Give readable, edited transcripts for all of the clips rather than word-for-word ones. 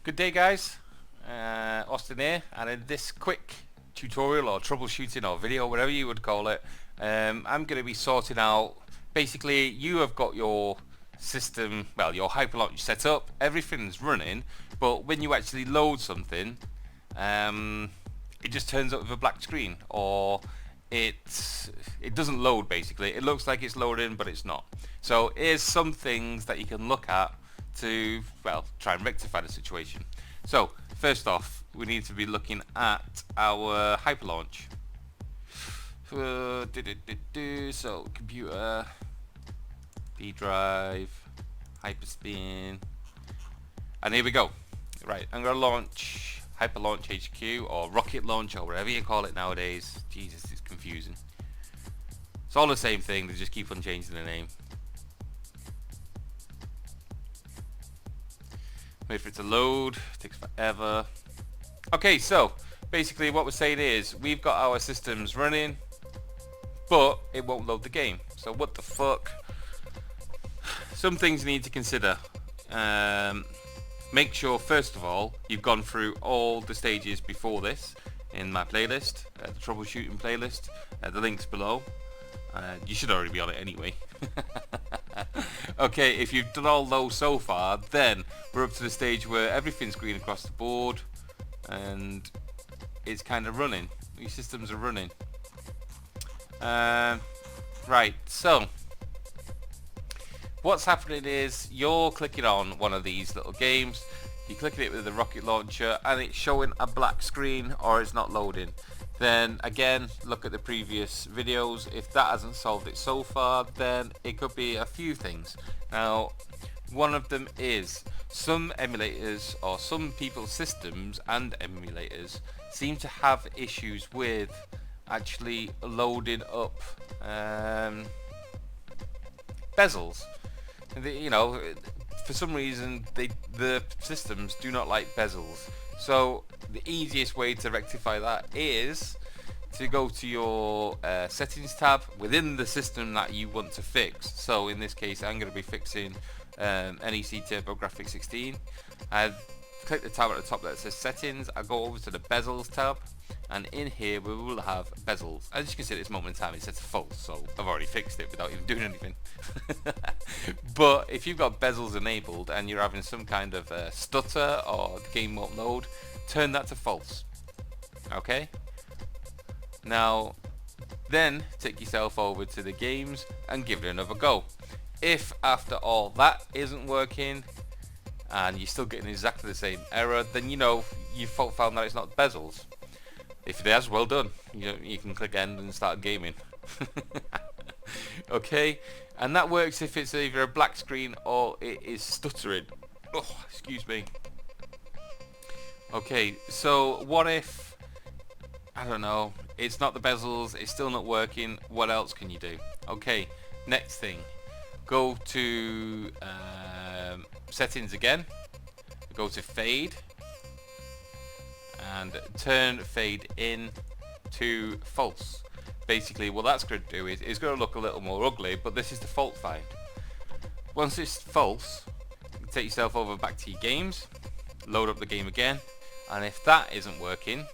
Good day, guys. Austin here, and in this quick tutorial or troubleshooting or video, whatever you would call it, I'm going to be sorting out, basically you have got your system, well, your HyperLaunch set up, everything's running, but when you actually load something, it just turns up with a black screen, or it doesn't load. Basically it looks like it's loading, but it's not. So here's some things that you can look at to, well, try and rectify the situation. So first off, we need to be looking at our HyperLaunch. So computer, D drive, Hyperspin, and here we go. Right, I'm gonna launch HyperLaunchHQ or RocketLauncher, or whatever you call it nowadays. Jesus, it's confusing. It's all the same thing, they just keep on changing the name. Wait for it to load, it takes forever. Okay, so basically what we're saying is we've got our systems running, but it won't load the game. So what the fuck? Some things you need to consider. Make sure first of all you've gone through all the stages before this in my playlist, the troubleshooting playlist. The link's below. You should already be on it anyway. Okay, if you've done all those so far, then we're up to the stage where everything's green across the board and it's kind of running. These systems are running. Right, so what's happening is you're clicking on one of these little games, you're clicking it with the rocket launcher and it's showing a black screen or it's not loading. Then again, look at the previous videos. If that hasn't solved it so far, then it could be a few things. Now, one of them is some emulators or some people's systems and emulators seem to have issues with actually loading up bezels. You know, for some reason the systems do not like bezels. So the easiest way to rectify that is to go to your settings tab within the system that you want to fix. So in this case I'm going to be fixing NEC TurboGrafx 16. I click the tab at the top that says settings. I go over to the bezels tab, and in here we will have bezels. As you can see at this moment in time it's set to false, so I've already fixed it without even doing anything. But if you've got bezels enabled and you're having some kind of stutter or the game won't load, turn that to false. Okay, now then take yourself over to the games and give it another go. If after all that isn't working and you're still getting exactly the same error, then you know you've found that it's not bezels. If it has, well done. You can click end and start gaming. Okay, and that works if it's either a black screen or it is stuttering. Oh, excuse me. Okay, so what if, I don't know, it's not the bezels, it's still not working, what else can you do? Okay, next thing, go to settings again, go to fade, and turn fade in to false. Basically what that's going to do is it's going to look a little more ugly, but this is the fault find. Once it's false, you take yourself over back to your games, load up the game again, and if that isn't working,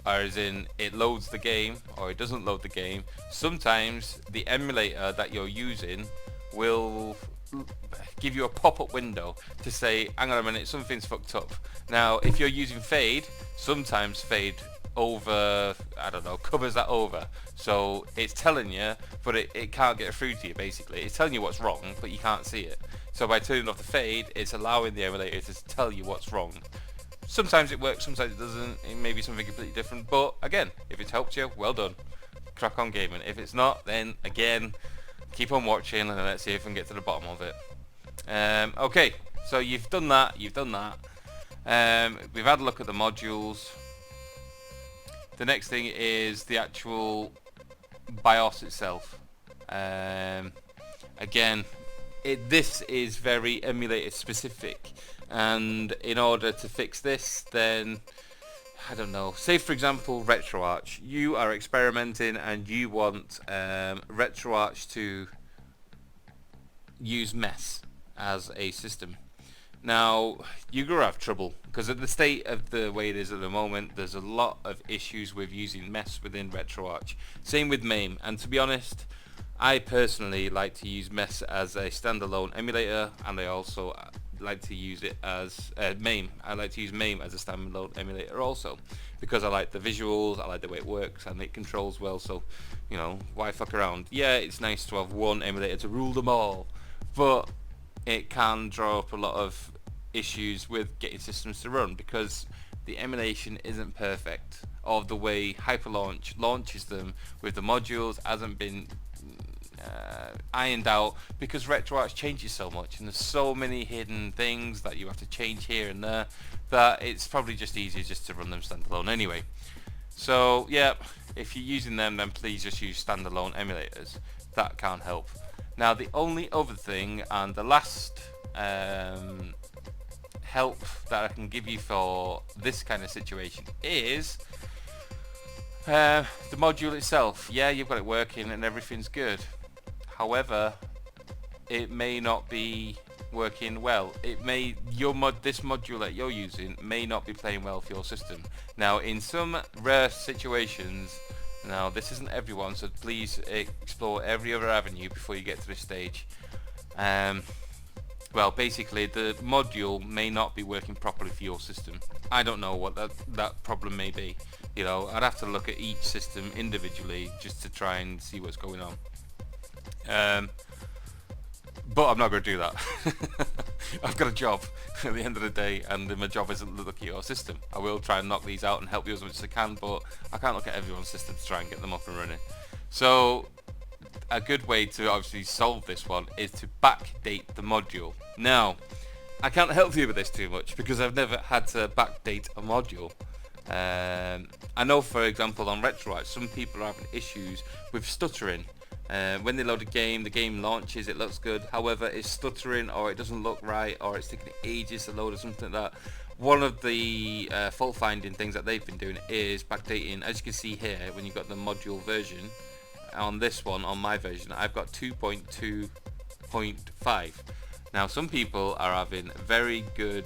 or as in it loads the game or it doesn't load the game, sometimes the emulator that you're using will give you a pop-up window to say, hang on a minute, something's fucked up. Now if you're using fade, sometimes fade over, I don't know, covers that over, so it's telling you, but it can't get through to you. Basically it's telling you what's wrong, but you can't see it. So by turning off the fade, it's allowing the emulator to tell you what's wrong. Sometimes it works, sometimes it doesn't. It may be something completely different, but again, if it's helped you, well done, crack on gaming. If it's not, then again, keep on watching and let's see if we can get to the bottom of it. Okay, so you've done that. We've had a look at the modules. The next thing is the actual BIOS itself. Again, this is very emulator specific, and in order to fix this, then I don't know, say for example RetroArch, you are experimenting and you want RetroArch to use MES as a system. Now, you're going to have trouble, because at the state of the way it is at the moment, there's a lot of issues with using MES within RetroArch. Same with MAME, and to be honest, I personally like to use MES as a standalone emulator, and I also like to use it as MAME. I like to use MAME as a standalone emulator also, because I like the visuals, I like the way it works, and it controls well, so, you know, why fuck around? Yeah, it's nice to have one emulator to rule them all, but it can draw up a lot of issues with getting systems to run because the emulation isn't perfect, or the way HyperLaunch launches them with the modules hasn't been ironed out, because RetroArch changes so much and there's so many hidden things that you have to change here and there that it's probably just easier just to run them standalone anyway. So yeah, if you're using them, then please just use standalone emulators. That can't help. Now the only other thing, and the last help that I can give you for this kind of situation, is the module itself. Yeah, you've got it working and everything's good. However, it may not be working well. It may, this module that you're using may not be playing well for your system. Now in some rare situations, now this isn't everyone, so please explore every other avenue before you get to this stage. Well, basically the module may not be working properly for your system. I don't know what that problem may be. You know, I'd have to look at each system individually just to try and see what's going on. But I'm not going to do that. I've got a job at the end of the day, and my job isn't to look at your system. I will try and knock these out and help you as much as I can, but I can't look at everyone's system to try and get them up and running. So a good way to obviously solve this one is to backdate the module. Now, I can't help you with this too much because I've never had to backdate a module. I know, for example, on RetroArch, some people are having issues with stuttering. When they load a game, the game launches, it looks good, however it's stuttering, or it doesn't look right, or it's taking ages to load or something like that. One of the fault finding things that they've been doing is backdating. As you can see here, when you've got the module version, on this one, on my version, I've got 2.2.5. Now some people are having very good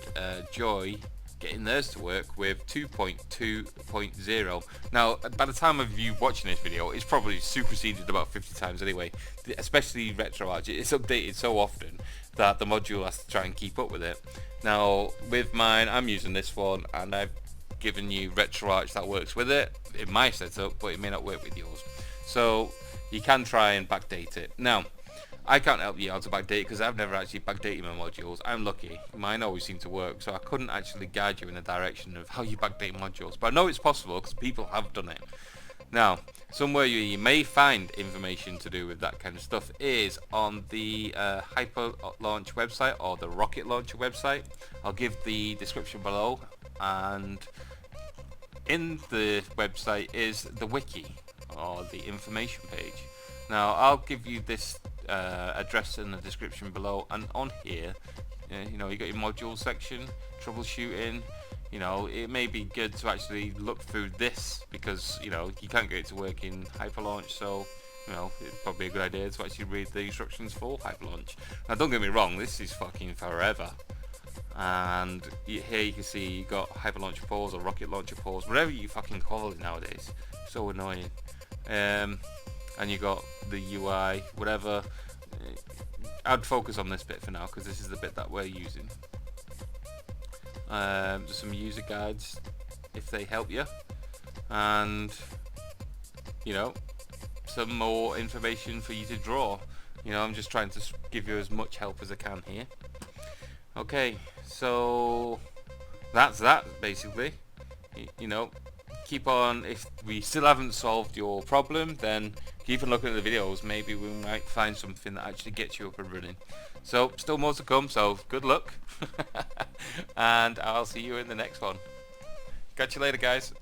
joy getting theirs to work with 2.2.0. Now by the time of you watching this video, it's probably superseded about 50 times anyway, especially RetroArch. It's updated so often that the module has to try and keep up with it. Now with mine, I'm using this one, and I've given you RetroArch that works with it in my setup, but it may not work with yours, so you can try and backdate it. Now I can't help you how to backdate because I've never actually backdated my modules. I'm lucky. Mine always seem to work, so I couldn't actually guide you in a direction of how you backdate modules. But I know it's possible because people have done it. Now, somewhere you may find information to do with that kind of stuff is on the HyperLaunch website or the RocketLauncher website. I'll give the description below, and in the website is the Wiki, or the information page. Now, I'll give you this address in the description below, and on here, you know, you got your module section, troubleshooting. You know, it may be good to actually look through this because, you know, you can't get it to work in HyperLaunch, so, you know, it's probably a good idea to actually read the instructions for HyperLaunch. Now, don't get me wrong, this is fucking forever. And here you can see you got HyperLauncher pause or RocketLauncher pause, whatever you fucking call it nowadays. So annoying. And you got the UI, whatever. I'd focus on this bit for now because this is the bit that we're using. Just some user guides if they help you, and you know, some more information for you to draw. You know, I'm just trying to give you as much help as I can here. Okay, so that's that basically. You know, keep on. If we still haven't solved your problem, then keep on looking at the videos. Maybe we might find something that actually gets you up and running. So still more to come, so good luck. And I'll see you in the next one. Catch you later, guys.